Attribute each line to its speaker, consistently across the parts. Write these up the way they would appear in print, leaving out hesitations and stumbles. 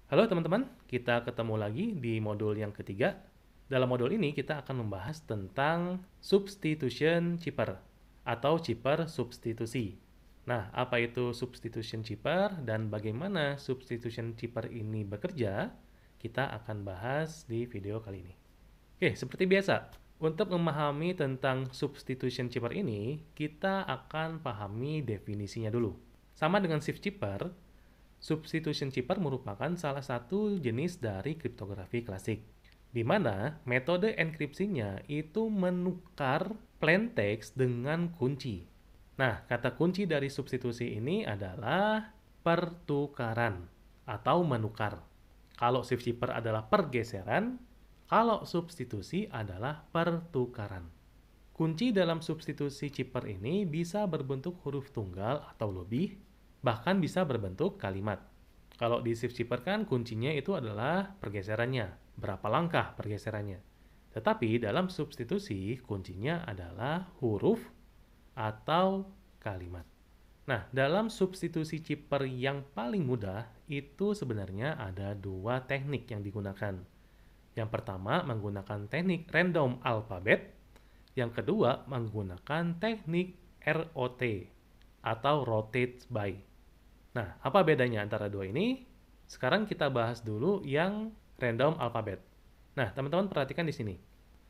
Speaker 1: Halo teman-teman, kita ketemu lagi di modul yang ketiga. Dalam modul ini kita akan membahas tentang substitution chipper atau chipper substitusi. Nah, apa itu substitution chipper dan bagaimana substitution chipper ini bekerja? Kita akan bahas di video kali ini. Oke, seperti biasa, untuk memahami tentang substitution chipper ini, kita akan pahami definisinya dulu. Sama dengan shift chipper, substitution chipper merupakan salah satu jenis dari kriptografi klasik, di mana metode enkripsinya itu menukar plain text dengan kunci. Nah, kata kunci dari substitusi ini adalah pertukaran atau menukar. Kalau shift chipper adalah pergeseran, kalau substitusi adalah pertukaran. Kunci dalam substitusi chipper ini bisa berbentuk huruf tunggal atau lebih, bahkan bisa berbentuk kalimat. Kalau di shift chipper kan kuncinya itu adalah pergeserannya, berapa langkah pergeserannya. Tetapi dalam substitusi kuncinya adalah huruf atau kalimat. Nah, dalam substitusi chipper yang paling mudah itu sebenarnya ada dua teknik yang digunakan. Yang pertama menggunakan teknik random alphabet, yang kedua menggunakan teknik ROT atau rotate by. Nah, apa bedanya antara dua ini? Sekarang kita bahas dulu yang random alphabet. Nah, teman-teman perhatikan di sini.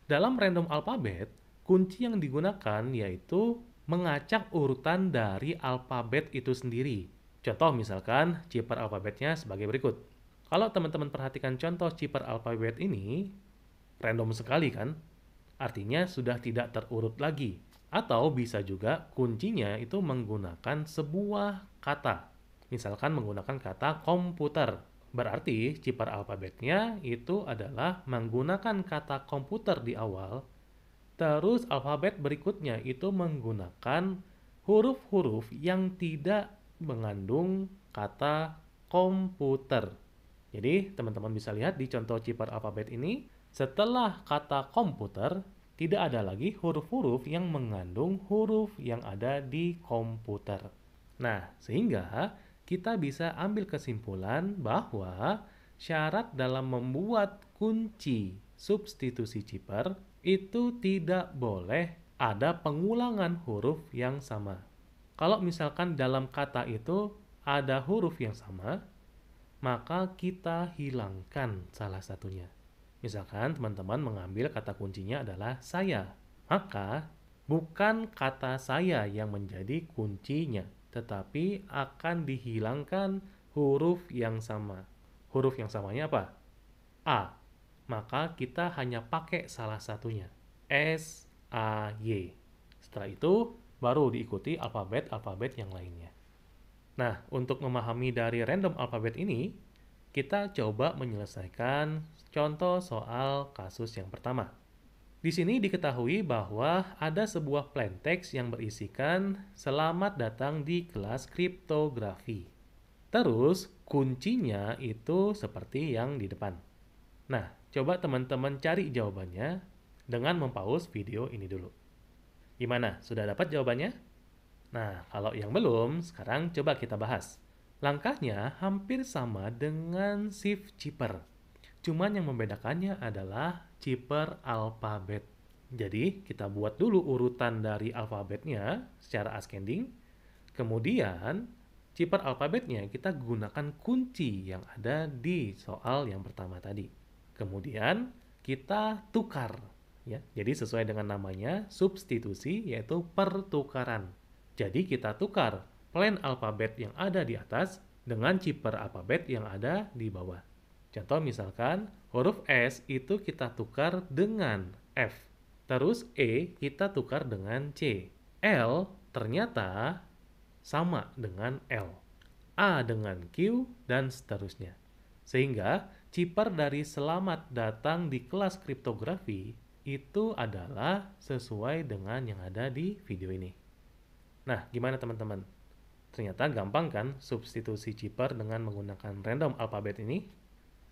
Speaker 1: Dalam random alphabet, kunci yang digunakan yaitu mengacak urutan dari alfabet itu sendiri. Contoh misalkan chipper alfabetnya sebagai berikut. Kalau teman-teman perhatikan contoh chipper alfabet ini, random sekali kan? Artinya sudah tidak terurut lagi. Atau bisa juga kuncinya itu menggunakan sebuah kata. Misalkan menggunakan kata komputer. Berarti chipper alfabetnya itu adalah menggunakan kata komputer di awal, terus alfabet berikutnya itu menggunakan huruf-huruf yang tidak mengandung kata komputer. Jadi, teman-teman bisa lihat di contoh chipper alfabet ini, setelah kata komputer, tidak ada lagi huruf-huruf yang mengandung huruf yang ada di komputer. Nah, sehingga kita bisa ambil kesimpulan bahwa syarat dalam membuat kunci substitusi chipper itu tidak boleh ada pengulangan huruf yang sama. Kalau misalkan dalam kata itu ada huruf yang sama, maka kita hilangkan salah satunya. Misalkan teman-teman mengambil kata kuncinya adalah saya, maka bukan kata saya yang menjadi kuncinya, tetapi akan dihilangkan huruf yang sama. Huruf yang samanya apa? A. Maka kita hanya pakai salah satunya. S, A, Y. Setelah itu, baru diikuti alfabet-alfabet yang lainnya. Nah, untuk memahami dari random alfabet ini, kita coba menyelesaikan contoh soal kasus yang pertama. Di sini diketahui bahwa ada sebuah plain text yang berisikan "Selamat datang di kelas kriptografi". Terus kuncinya itu seperti yang di depan. Nah, coba teman-teman cari jawabannya dengan mempause video ini dulu. Gimana? Sudah dapat jawabannya? Nah, kalau yang belum, sekarang coba kita bahas. Langkahnya hampir sama dengan shift chipper. Cuman yang membedakannya adalah chipper alfabet. Jadi, kita buat dulu urutan dari alfabetnya secara ascending. Kemudian, chipper alfabetnya kita gunakan kunci yang ada di soal yang pertama tadi. Kemudian, kita tukar. Ya, jadi sesuai dengan namanya, substitusi yaitu pertukaran. Jadi kita tukar plain alfabet yang ada di atas dengan chipper alfabet yang ada di bawah. Contoh misalkan huruf S itu kita tukar dengan F. Terus E kita tukar dengan C. L ternyata sama dengan L. A dengan Q dan seterusnya. Sehingga chipper dari "Selamat datang di kelas kriptografi" itu adalah sesuai dengan yang ada di video ini. Nah, gimana teman-teman? Ternyata gampang kan substitusi chipper dengan menggunakan random alphabet ini?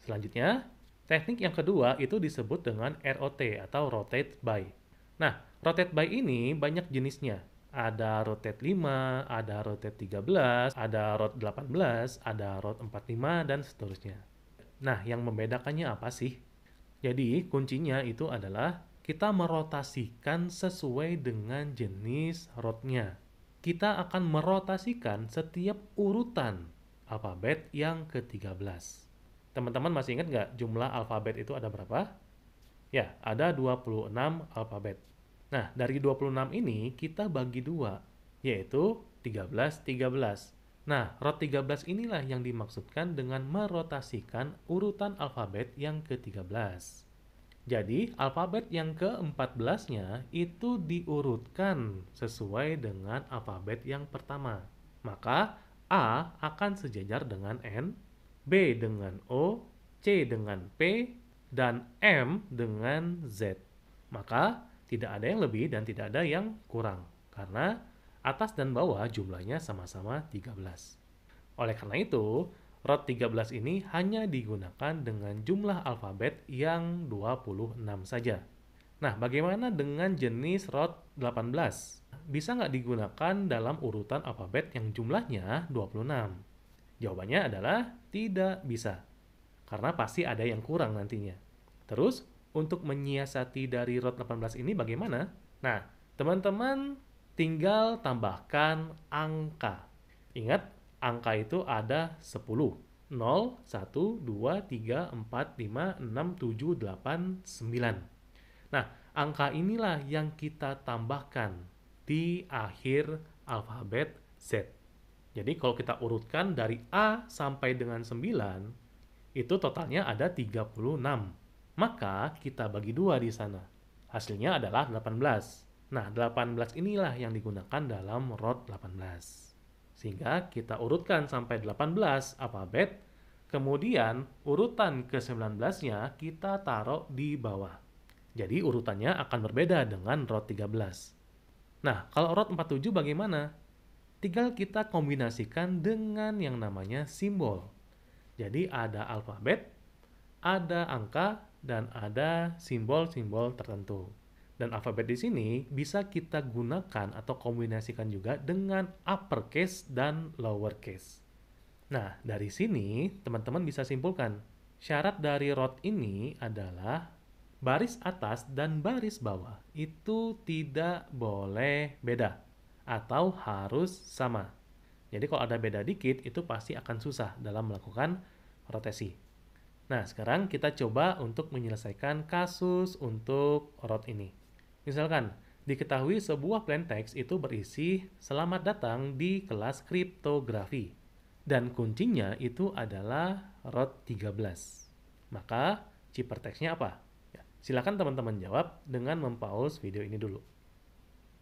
Speaker 1: Selanjutnya, teknik yang kedua itu disebut dengan ROT atau rotate by. Nah, rotate by ini banyak jenisnya. Ada rotate 5, ada rotate 13, ada rot 18, ada rot 45, dan seterusnya. Nah, yang membedakannya apa sih? Jadi, kuncinya itu adalah kita merotasikan sesuai dengan jenis rodnya. Kita akan merotasikan setiap urutan alfabet yang ke-13. Teman-teman masih ingat nggak jumlah alfabet itu ada berapa? Ya, ada 26 alfabet. Nah, dari 26 ini kita bagi dua, yaitu 13, 13. Nah, rot 13 inilah yang dimaksudkan dengan merotasikan urutan alfabet yang ke-13. Jadi, alfabet yang ke-14-nya itu diurutkan sesuai dengan alfabet yang pertama. Maka, A akan sejajar dengan N, B dengan O, C dengan P, dan M dengan Z. Maka, tidak ada yang lebih dan tidak ada yang kurang, karena atas dan bawah jumlahnya sama-sama 13. Oleh karena itu, rot 13 ini hanya digunakan dengan jumlah alfabet yang 26 saja. Nah, bagaimana dengan jenis rot 18? Bisa nggak digunakan dalam urutan alfabet yang jumlahnya 26? Jawabannya adalah tidak bisa, karena pasti ada yang kurang nantinya. Terus, untuk menyiasati dari rot 18 ini bagaimana? Nah, teman-teman tinggal tambahkan angka. Ingat, angka itu ada 10. 0, 1, 2, 3, 4, 5, 6, 7, 8, 9. Nah, angka inilah yang kita tambahkan di akhir alfabet Z. Jadi kalau kita urutkan dari A sampai dengan 9, itu totalnya ada 36. Maka kita bagi dua di sana. Hasilnya adalah 18. Nah, 18 inilah yang digunakan dalam rot 18. Sehingga kita urutkan sampai 18 alfabet, kemudian urutan ke-19-nya kita taruh di bawah. Jadi urutannya akan berbeda dengan rot 13. Nah, kalau rot 47 bagaimana? Tinggal kita kombinasikan dengan yang namanya simbol. Jadi ada alfabet, ada angka, dan ada simbol-simbol tertentu. Dan alfabet di sini bisa kita gunakan atau kombinasikan juga dengan uppercase dan lowercase. Nah, dari sini teman-teman bisa simpulkan, syarat dari rot ini adalah baris atas dan baris bawah itu tidak boleh beda atau harus sama. Jadi kalau ada beda dikit itu pasti akan susah dalam melakukan rotasi. Nah, sekarang kita coba untuk menyelesaikan kasus untuk rot ini. Misalkan, diketahui sebuah plain text itu berisi "Selamat datang di kelas kriptografi". Dan kuncinya itu adalah rot 13. Maka, ciphertextnya apa? Ya, silakan teman-teman jawab dengan mempause video ini dulu.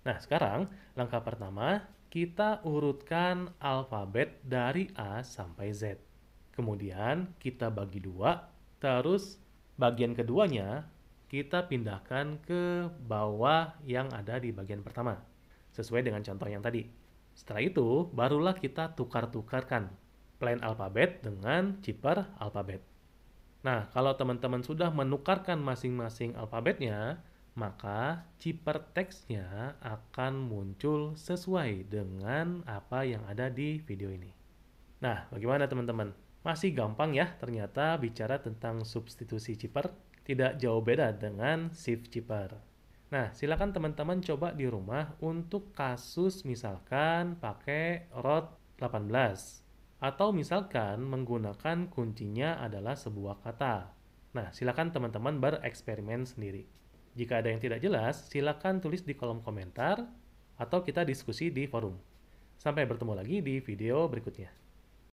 Speaker 1: Nah, sekarang langkah pertama, kita urutkan alfabet dari A sampai Z. Kemudian kita bagi dua, terus bagian keduanya kita pindahkan ke bawah yang ada di bagian pertama, sesuai dengan contoh yang tadi. Setelah itu, barulah kita tukar-tukarkan plain alfabet dengan cipher alfabet. Nah, kalau teman-teman sudah menukarkan masing-masing alfabetnya, maka ciphertextnya akan muncul sesuai dengan apa yang ada di video ini. Nah, bagaimana teman-teman? Masih gampang ya ternyata bicara tentang substitusi cipher, tidak jauh beda dengan shift cipher. Nah, silakan teman-teman coba di rumah untuk kasus misalkan pakai rot 18. Atau misalkan menggunakan kuncinya adalah sebuah kata. Nah, silakan teman-teman bereksperimen sendiri. Jika ada yang tidak jelas, silakan tulis di kolom komentar atau kita diskusi di forum. Sampai bertemu lagi di video berikutnya.